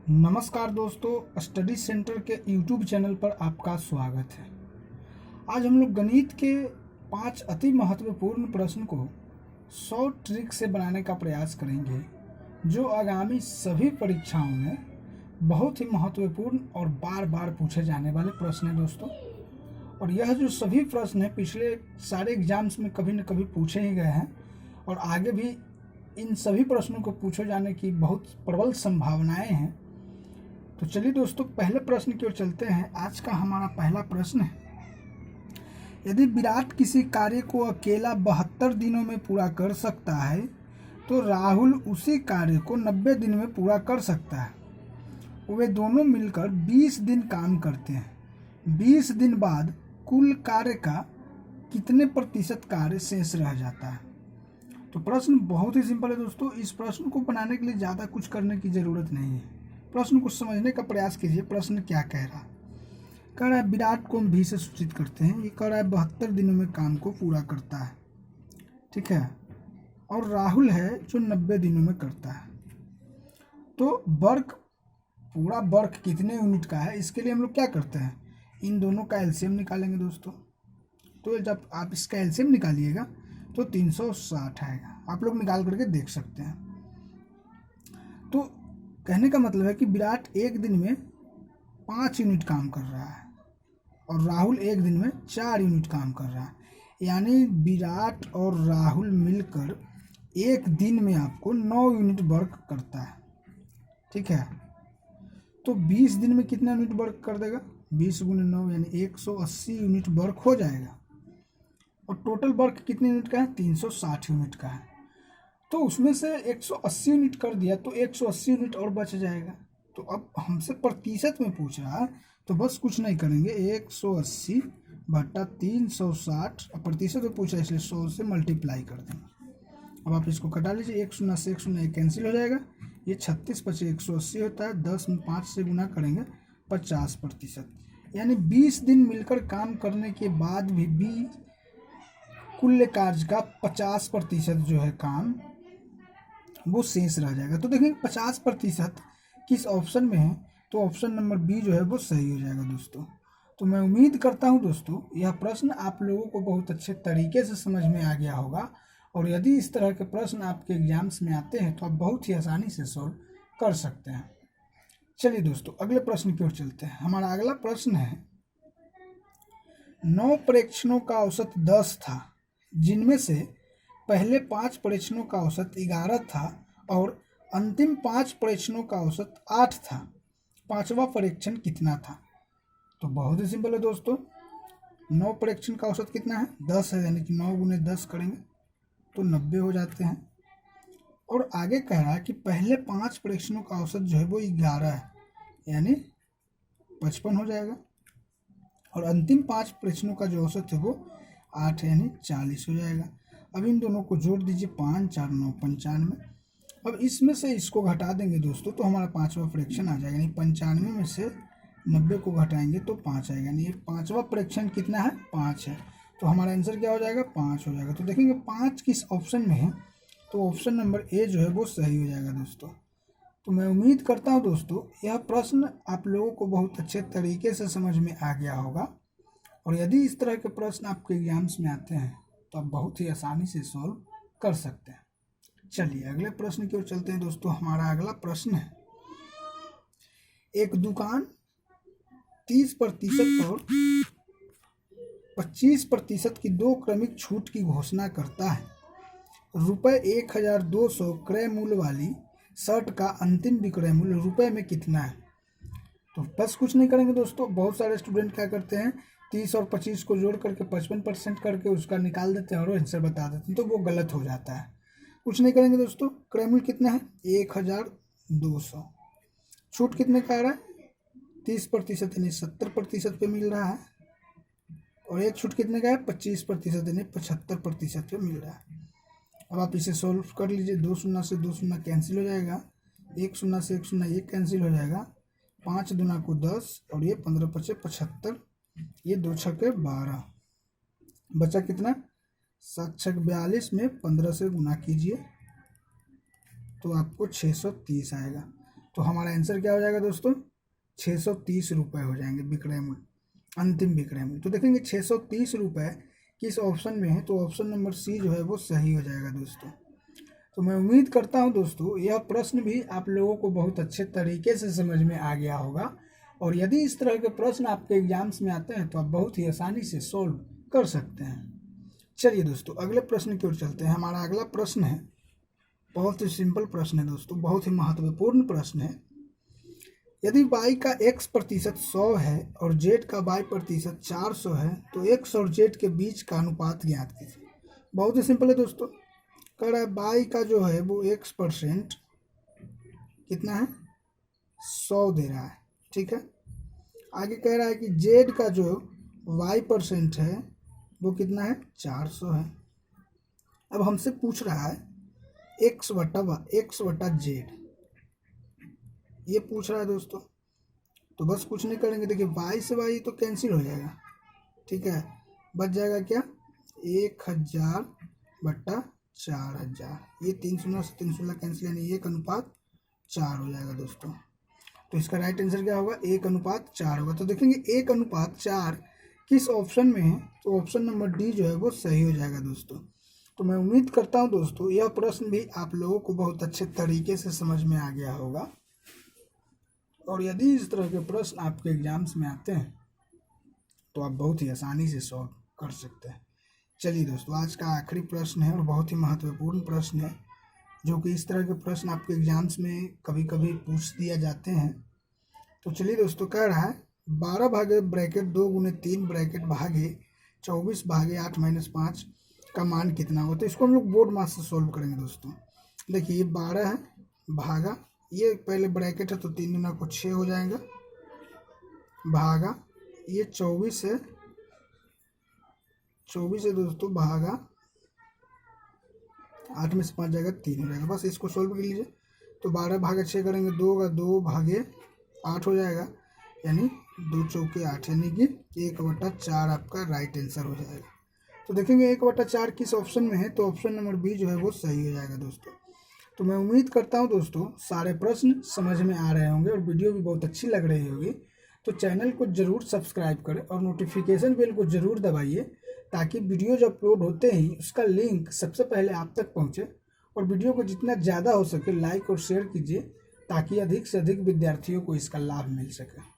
नमस्कार दोस्तों, study centre के यूट्यूब चैनल पर आपका स्वागत है। आज हम लोग गणित के 5 अति महत्वपूर्ण प्रश्न को 100 ट्रिक से बनाने का प्रयास करेंगे, जो आगामी सभी परीक्षाओं में बहुत ही महत्वपूर्ण और बार बार पूछे जाने वाले प्रश्न हैं दोस्तों। और यह जो सभी प्रश्न हैं पिछले सारे एग्जाम्स में कभी न कभी पूछे ही गए हैं और आगे भी इन सभी प्रश्नों को पूछे जाने की बहुत प्रबल संभावनाएं हैं। तो चलिए दोस्तों, पहले प्रश्न की ओर चलते हैं। आज का हमारा पहला प्रश्न है, यदि विराट किसी कार्य को अकेला 72 दिनों में पूरा कर सकता है तो राहुल उसी कार्य को 90 दिन में पूरा कर सकता है। वे दोनों मिलकर 20 दिन काम करते हैं। 20 दिन बाद कुल कार्य का कितने प्रतिशत कार्य शेष रह जाता है? तो प्रश्न बहुत ही सिंपल है दोस्तों। इस प्रश्न को बनाने के लिए ज़्यादा कुछ करने की ज़रूरत नहीं है। प्रश्न को समझने का प्रयास कीजिए। प्रश्न क्या कह रहा है? कह रहा है विराट को हम भी से सूचित करते हैं। ये कह रहा है 72 दिनों में काम को पूरा करता है, ठीक है। और राहुल है जो 90 दिनों में करता है। तो वर्क, पूरा वर्क कितने यूनिट का है, इसके लिए हम लोग क्या करते हैं, इन दोनों का एलसीएम निकालेंगे दोस्तों। तो जब आप इसका एलसीएम निकालिएगा तो 360 आएगा। आप लोग निकाल करके देख सकते हैं। तो कहने का मतलब है कि विराट एक दिन में 5 यूनिट काम कर रहा है और राहुल एक दिन में 4 यूनिट काम कर रहा है। यानी विराट और राहुल मिलकर एक दिन में आपको 9 यूनिट वर्क करता है, ठीक है। तो 20 दिन में कितना यूनिट वर्क कर देगा? 20 × 9 यानी 180 यूनिट वर्क हो जाएगा। और टोटल वर्क कितने यूनिट का है? 360 यूनिट का है। तो उसमें से 180 यूनिट कर दिया तो 180 यूनिट और बच जाएगा। तो अब हमसे प्रतिशत में पूछ रहा है, तो बस कुछ नहीं करेंगे, 180 बटा 360, प्रतिशत में पूछा इसलिए 100 से मल्टीप्लाई कर देंगे। अब आप इसको कटा लीजिए, 1 शून्य से 1 शून्य कैंसिल हो जाएगा। ये 36 × 180 होता है। 10 में 5 से गुना करेंगे 50%। यानी 20 दिन मिलकर काम करने के बाद भी कुल कार्य का 50% जो है काम वो शेष रह जाएगा। तो देखिए 50% किस ऑप्शन में है, तो ऑप्शन नंबर बी जो है वो सही हो जाएगा दोस्तों। तो मैं उम्मीद करता हूं दोस्तों यह प्रश्न आप लोगों को बहुत अच्छे तरीके से समझ में आ गया होगा। और यदि इस तरह के प्रश्न आपके एग्जाम्स में आते हैं तो आप बहुत ही आसानी से सॉल्व कर सकते हैं। चलिए दोस्तों, अगले प्रश्न की ओर चलते हैं। हमारा अगला प्रश्न है, 9 परीक्षणों का औसत 10 था, जिनमें से पहले 5 परीक्षणों का औसत 11 था और अंतिम 5 परीक्षणों का औसत 8 था। 5वां परीक्षण कितना था? तो बहुत ही सिंपल है दोस्तों। 9 परीक्षण का औसत कितना है? 10 है, यानी कि 9 × 10 करेंगे तो 90 हो जाते हैं। और आगे कह रहा है कि पहले 5 परीक्षणों का औसत जो है वो 11 है, यानी 55 हो जाएगा। और अंतिम 5 परीक्षणों का जो औसत है वो 8 है, यानी 40 हो जाएगा। अब इन दोनों को जोड़ दीजिए, 5 × 4 = 9 = 95। अब इसमें से इसको घटा देंगे दोस्तों तो हमारा 5वां परीक्षण आ जाएगा। यानी 95 में से 90 को घटाएंगे तो 5 आएगा। यानी 5वां परीक्षण कितना है? 5 है। तो हमारा आंसर क्या हो जाएगा? 5 हो जाएगा। तो देखेंगे 5 किस ऑप्शन में है, तो ऑप्शन नंबर ए जो है वो सही हो जाएगा दोस्तों। तो मैं उम्मीद करता हूँ दोस्तों यह प्रश्न आप लोगों को बहुत अच्छे तरीके से समझ में आ गया होगा। और यदि इस तरह के प्रश्न आपके एग्जाम्स में आते हैं तो आप बहुत ही आसानी से सॉल्व कर सकते हैं। चलिए अगले प्रश्न की ओर चलते हैं दोस्तों। हमारा अगला प्रश्न है, एक दुकान 30% और 25% की 2 क्रमिक छूट की घोषणा करता है। रुपये 1200 क्रय मूल्य वाली शर्ट का अंतिम विक्रय मूल्य रुपये में कितना है? तो बस कुछ नहीं करेंगे दोस्तों। बहुत सारे स्टूडेंट क्या करते हैं, 30 और 25 को जोड़ करके 55% करके उसका निकाल देते हैं और आंसर बता देते हैं, तो वो गलत हो जाता है। कुछ नहीं करेंगे दोस्तों। क्रय मूल्य कितना है? 1200। छूट कितने का आ रहा है? 30% यानी 70% पे मिल रहा है। और एक छूट कितने का है? 25% यानी 75% पे मिल रहा है। अब आप इसे सोल्व कर लीजिए। 2 शून्य से 2 शून्य कैंसिल हो जाएगा। 1 शून्य से 1 शून्य ये कैंसिल हो जाएगा। 5 दूना को 10 और ये 15 × 5 = 75। ये 2 छक्के 12, बचा कितना? 7 छक्के 42 में 15 से गुना कीजिए तो आपको 630 आएगा। तो हमारा आंसर क्या हो जाएगा दोस्तों, 630 रुपये हो जाएंगे विक्रय मूल्य, अंतिम विक्रय मूल्य। तो देखेंगे 630 रुपये किस ऑप्शन में है, तो ऑप्शन नंबर सी जो है वो सही हो जाएगा दोस्तों। तो मैं उम्मीद करता हूं दोस्तों यह प्रश्न भी आप लोगों को बहुत अच्छे तरीके से समझ में आ गया होगा, और यदि इस तरह के प्रश्न आपके एग्जाम्स में आते हैं तो आप बहुत ही आसानी से सोल्व कर सकते हैं। चलिए दोस्तों अगले प्रश्न की ओर चलते हैं। हमारा अगला प्रश्न है, बहुत ही सिंपल प्रश्न है दोस्तों, बहुत ही महत्वपूर्ण प्रश्न है। यदि y का x% 100 है और z का y% 400 है तो x और z के बीच का अनुपात ज्ञात कीजिए। बहुत ही सिंपल है दोस्तों, कह रहा है y का जो है वो x% कितना है, 100 दे रहा है, ठीक है। आगे कह रहा है कि z का जो y% है वो कितना है, 400 है। अब हमसे पूछ रहा है x बटा z, ये पूछ रहा है दोस्तों। तो बस कुछ नहीं करेंगे, देखिए y से y तो कैंसिल हो जाएगा, ठीक है। बच जाएगा क्या, 1000 बटा 4000, ये 3 शून्य से 3 शून्य कैंसिल, यानी 1:4 हो जाएगा दोस्तों। तो इसका राइट आंसर क्या होगा, 1:4 होगा। तो देखेंगे 1:4 किस ऑप्शन में है, तो ऑप्शन नंबर डी जो है वो सही हो जाएगा दोस्तों। तो मैं उम्मीद करता हूं दोस्तों यह प्रश्न भी आप लोगों को बहुत अच्छे तरीके से समझ में आ गया होगा, और यदि इस तरह के प्रश्न आपके एग्जाम्स में आते हैं तो आप बहुत ही आसानी से सॉल्व कर सकते हैं। चलिए दोस्तों आज का आखिरी प्रश्न है और बहुत ही महत्वपूर्ण प्रश्न है, जो कि इस तरह के प्रश्न आपके एग्जाम्स में कभी कभी पूछ दिया जाते हैं। तो चलिए दोस्तों, कह रहा है 12 भागे ब्रैकेट 2 गुने 3 ब्रैकेट भागे 24 भागे 8 - 5 का मान कितना होगा। तो इसको हम लोग बोर्ड मास से सॉल्व करेंगे दोस्तों। देखिए ये 12 है भागा, ये पहले ब्रैकेट है तो 3 गुना को 6 हो जाएगा, भागा ये 24 है, 24 है दोस्तों, भागा 8 में से 5 जाएगा 3 हो जाएगा। बस इसको सोल्व कर लीजिए। तो 12 भागे 6 करेंगे, 2 का 2 भागे 8 हो जाएगा, यानी 2 चौके 8, यानी कि 1/4 आपका राइट आंसर हो जाएगा। तो देखेंगे 1/4 किस ऑप्शन में है, तो ऑप्शन नंबर बी जो है वो सही हो जाएगा दोस्तों। तो मैं उम्मीद करता हूं दोस्तों सारे प्रश्न समझ में आ रहे होंगे और वीडियो भी बहुत अच्छी लग रही होगी। तो चैनल को ज़रूर सब्सक्राइब करें और नोटिफिकेशन बेल को ज़रूर दबाइए, ताकि वीडियो जो अपलोड होते ही उसका लिंक सबसे पहले आप तक पहुंचे। और वीडियो को जितना ज़्यादा हो सके लाइक और शेयर कीजिए, ताकि अधिक से अधिक विद्यार्थियों को इसका लाभ मिल सके।